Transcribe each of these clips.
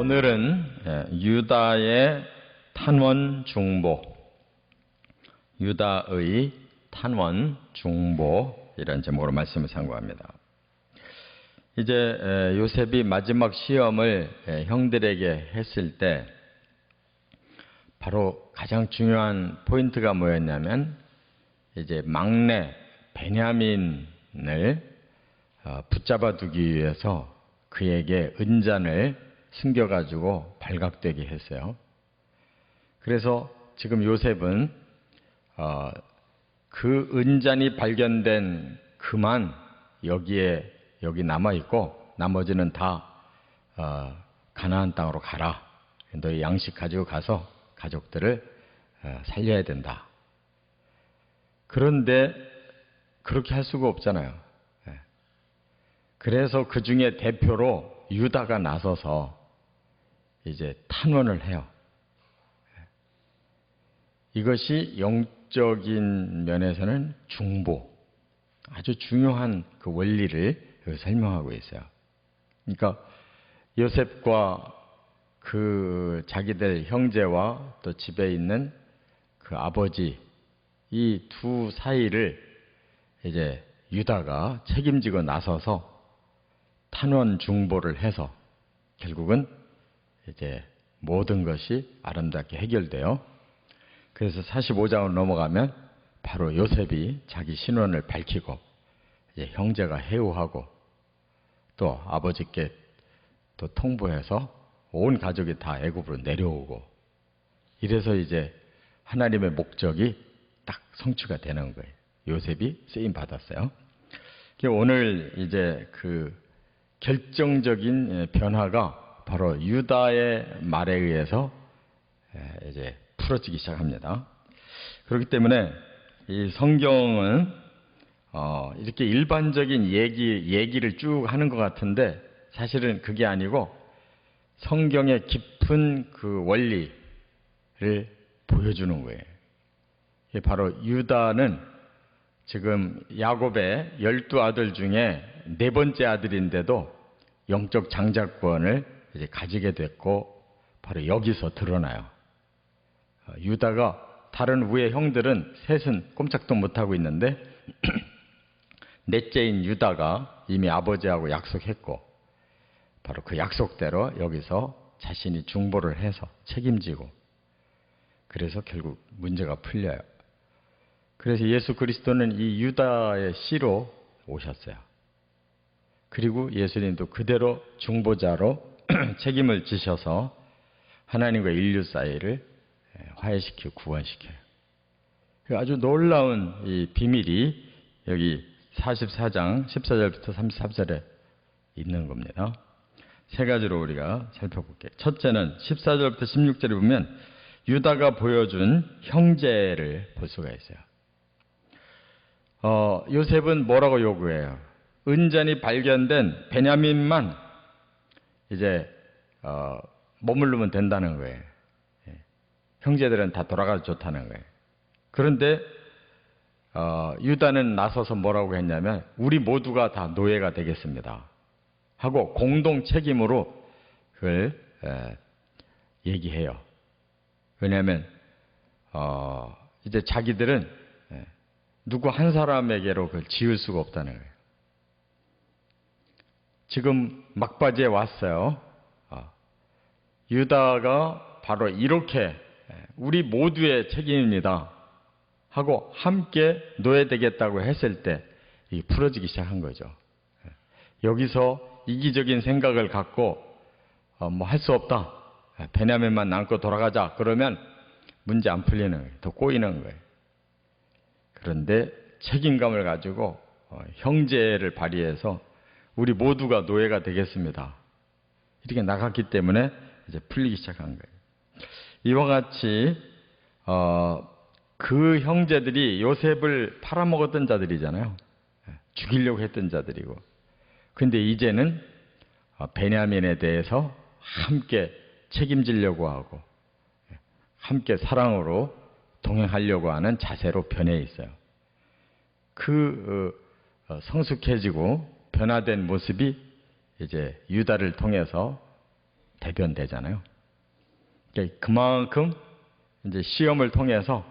오늘은 유다의 탄원 중보, 유다의 탄원 중보 이런 제목으로 말씀을 상고합니다. 이제 요셉이 마지막 시험을 형들에게 했을 때 바로 가장 중요한 포인트가 뭐였냐면 이제 막내 베냐민을 붙잡아 두기 위해서 그에게 은잔을 숨겨가지고 발각되게 했어요. 그래서 지금 요셉은 그 은잔이 발견된 그만 여기 남아있고 나머지는 다 가나안 땅으로 가라. 너희 양식 가지고 가서 가족들을 살려야 된다. 그런데 그렇게 할 수가 없잖아요. 그래서 그 중에 대표로 유다가 나서서 이제 탄원을 해요. 이것이 영적인 면에서는 중보, 아주 중요한 그 원리를 설명하고 있어요. 그러니까 요셉과 그 자기들 형제와 또 집에 있는 그 아버지 이 두 사이를 이제 유다가 책임지고 나서서 탄원 중보를 해서 결국은 이제 모든 것이 아름답게 해결돼요. 그래서 45장으로 넘어가면 바로 요셉이 자기 신원을 밝히고 이제 형제가 해우하고 또 아버지께 또 통보해서 온 가족이 다 애굽으로 내려오고 이래서 이제 하나님의 목적이 딱 성취가 되는 거예요. 요셉이 쓰임 받았어요. 오늘 이제 그 결정적인 변화가 바로 유다의 말에 의해서 이제 풀어지기 시작합니다. 그렇기 때문에 이 성경은 이렇게 일반적인 얘기를 쭉 하는 것 같은데 사실은 그게 아니고 성경의 깊은 그 원리를 보여주는 거예요. 바로 유다는 지금 야곱의 12아들 중에 네 번째 아들인데도 영적 장자권을 이제 가지게 됐고 바로 여기서 드러나요. 유다가 다른 위의 형들은 셋은 꼼짝도 못하고 있는데 넷째인 유다가 이미 아버지하고 약속했고 바로 그 약속대로 여기서 자신이 중보를 해서 책임지고 그래서 결국 문제가 풀려요. 그래서 예수 그리스도는 이 유다의 씨로 오셨어요. 그리고 예수님도 그대로 중보자로 책임을 지셔서 하나님과 인류 사이를 화해시키고 구원시켜요. 아주 놀라운 이 비밀이 여기 44장 14절부터 33절에 있는 겁니다. 세 가지로 우리가 살펴볼게요. 첫째는 14절부터 16절에 보면 유다가 보여준 형제를 볼 수가 있어요. 요셉은 뭐라고 요구해요? 은잔이 발견된 베냐민만 이제 머무르면 된다는 거예요. 형제들은 다 돌아가도 좋다는 거예요. 그런데 유다는 나서서 뭐라고 했냐면 우리 모두가 다 노예가 되겠습니다 하고 공동 책임으로 그걸 얘기해요. 왜냐하면 이제 자기들은 누구 한 사람에게로 그걸 지을 수가 없다는 거예요. 지금 막바지에 왔어요. 유다가 바로 이렇게 우리 모두의 책임입니다 하고 함께 노예되겠다고 했을 때 이게 풀어지기 시작한 거죠. 여기서 이기적인 생각을 갖고 뭐 할 수 없다. 베냐민만 남고 돌아가자. 그러면 문제 안 풀리는 거예요. 더 꼬이는 거예요. 그런데 책임감을 가지고 형제를 발휘해서 우리 모두가 노예가 되겠습니다. 이렇게 나갔기 때문에 이제 풀리기 시작한 거예요. 이와 같이 그 형제들이 요셉을 팔아먹었던 자들이잖아요. 죽이려고 했던 자들이고. 근데 이제는 베냐민에 대해서 함께 책임지려고 하고 함께 사랑으로 동행하려고 하는 자세로 변해 있어요. 그 성숙해지고 변화된 모습이 이제 유다를 통해서 대변되잖아요. 그러니까 그만큼 이제 시험을 통해서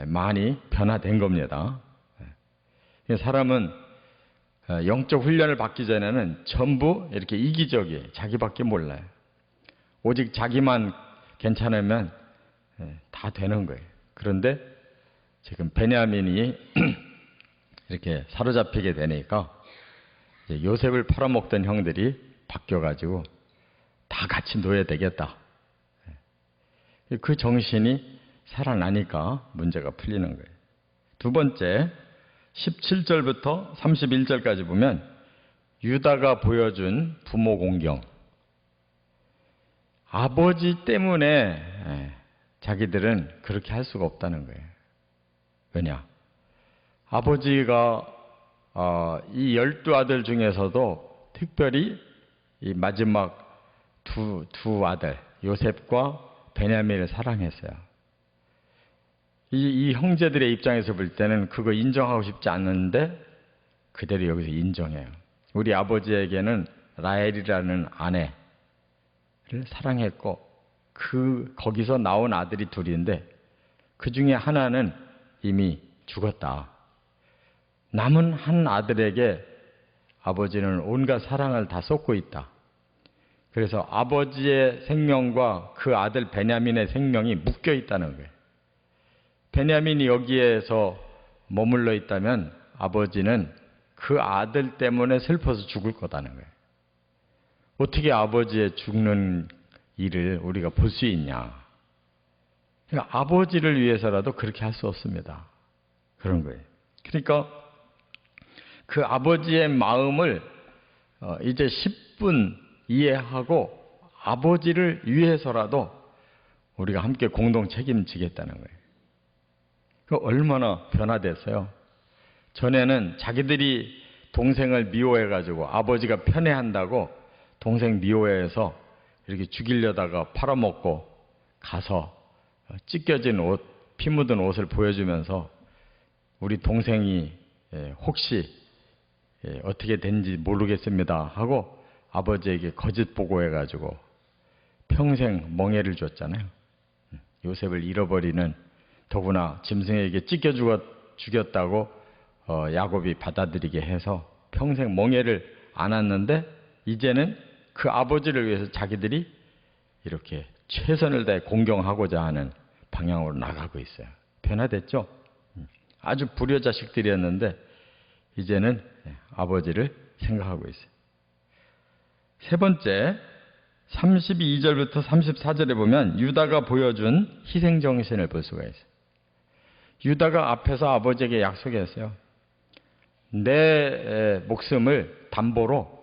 많이 변화된 겁니다. 사람은 영적 훈련을 받기 전에는 전부 이렇게 이기적이에요. 자기밖에 몰라요. 오직 자기만 괜찮으면 다 되는 거예요. 그런데 지금 베냐민이 이렇게 사로잡히게 되니까 요셉을 팔아먹던 형들이 바뀌어가지고 다 같이 놓여야 되겠다. 그 정신이 살아나니까 문제가 풀리는 거예요. 두 번째, 17절부터 31절까지 보면 유다가 보여준 부모 공경. 아버지 때문에 자기들은 그렇게 할 수가 없다는 거예요. 왜냐? 아버지가 이 12아들 중에서도 특별히 이 마지막 두 아들 요셉과 베냐민을 사랑했어요. 이 형제들의 입장에서 볼 때는 그거 인정하고 싶지 않는데 그대로 여기서 인정해요. 우리 아버지에게는 라헬이라는 아내를 사랑했고 거기서 나온 아들이 둘인데 그 중에 하나는 이미 죽었다. 남은 한 아들에게 아버지는 온갖 사랑을 다 쏟고 있다. 그래서 아버지의 생명과 그 아들 베냐민의 생명이 묶여 있다는 거예요. 베냐민이 여기에서 머물러 있다면 아버지는 그 아들 때문에 슬퍼서 죽을 거다는 거예요. 어떻게 아버지의 죽는 일을 우리가 볼 수 있냐. 그러니까 아버지를 위해서라도 그렇게 할 수 없습니다. 그런 거예요. 그러니까 그 아버지의 마음을 이제 10분 이해하고 아버지를 위해서라도 우리가 함께 공동 책임지겠다는 거예요. 그 얼마나 변화됐어요. 전에는 자기들이 동생을 미워해가지고 아버지가 편애한다고 동생 미워해서 이렇게 죽이려다가 팔아먹고 가서 찢겨진 옷, 피 묻은 옷을 보여주면서 우리 동생이 혹시 어떻게 된지 모르겠습니다 하고 아버지에게 거짓 보고해가지고 평생 멍해를 줬잖아요. 요셉을 잃어버리는, 더구나 짐승에게 찢겨 죽였다고 야곱이 받아들이게 해서 평생 멍해를 안았는데 이제는 그 아버지를 위해서 자기들이 이렇게 최선을 다해 공경하고자 하는 방향으로 나가고 있어요. 변화됐죠? 아주 불효자식들이었는데 이제는 아버지를 생각하고 있어요. 세 번째, 32절부터 34절에 보면 유다가 보여준 희생정신을 볼 수가 있어요. 유다가 앞에서 아버지에게 약속했어요. 내 목숨을 담보로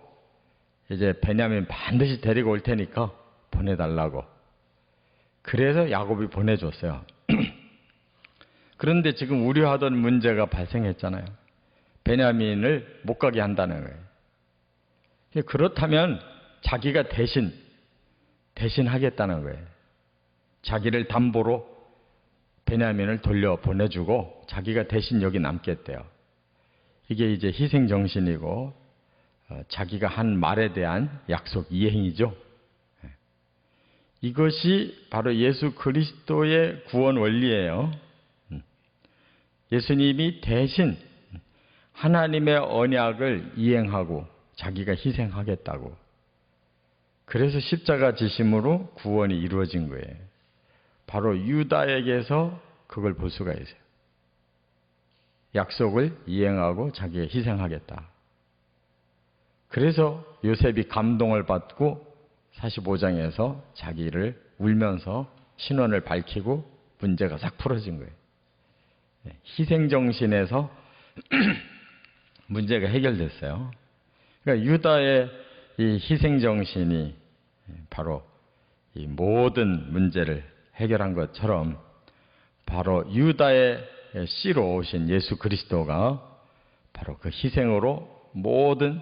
이제 베냐민 반드시 데리고 올 테니까 보내달라고. 그래서 야곱이 보내줬어요. 그런데 지금 우려하던 문제가 발생했잖아요. 베냐민을 못 가게 한다는 거예요. 그렇다면 자기가 대신하겠다는 거예요. 자기를 담보로 베냐민을 돌려 보내주고 자기가 대신 여기 남겠대요. 이게 이제 희생정신이고 자기가 한 말에 대한 약속 이행이죠. 이것이 바로 예수 그리스도의 구원 원리예요. 예수님이 대신 하나님의 언약을 이행하고 자기가 희생하겠다고. 그래서 십자가 지심으로 구원이 이루어진 거예요. 바로 유다에게서 그걸 볼 수가 있어요. 약속을 이행하고 자기가 희생하겠다. 그래서 요셉이 감동을 받고 45장에서 자기를 울면서 신원을 밝히고 문제가 싹 풀어진 거예요. 희생정신에서 문제가 해결됐어요. 그러니까 유다의 이 희생정신이 바로 이 모든 문제를 해결한 것처럼 바로 유다의 씨로 오신 예수 그리스도가 바로 그 희생으로 모든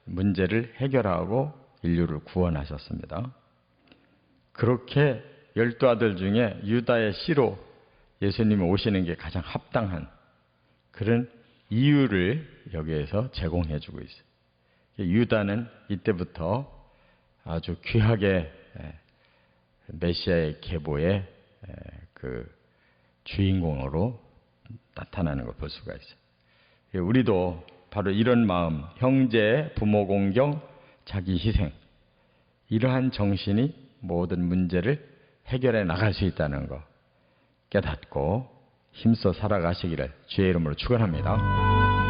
문제를 해결하고 인류를 구원하셨습니다. 그렇게 12아들 중에 유다의 씨로 예수님이 오시는 게 가장 합당한 그런 이유를 여기에서 제공해 주고 있어요. 유다는 이때부터 아주 귀하게 메시아의 계보의 그 주인공으로 나타나는 걸 볼 수가 있어요. 우리도 바로 이런 마음, 형제, 부모 공경, 자기 희생, 이러한 정신이 모든 문제를 해결해 나갈 수 있다는 거 깨닫고 힘써 살아가시기를 주의 이름으로 축원합니다.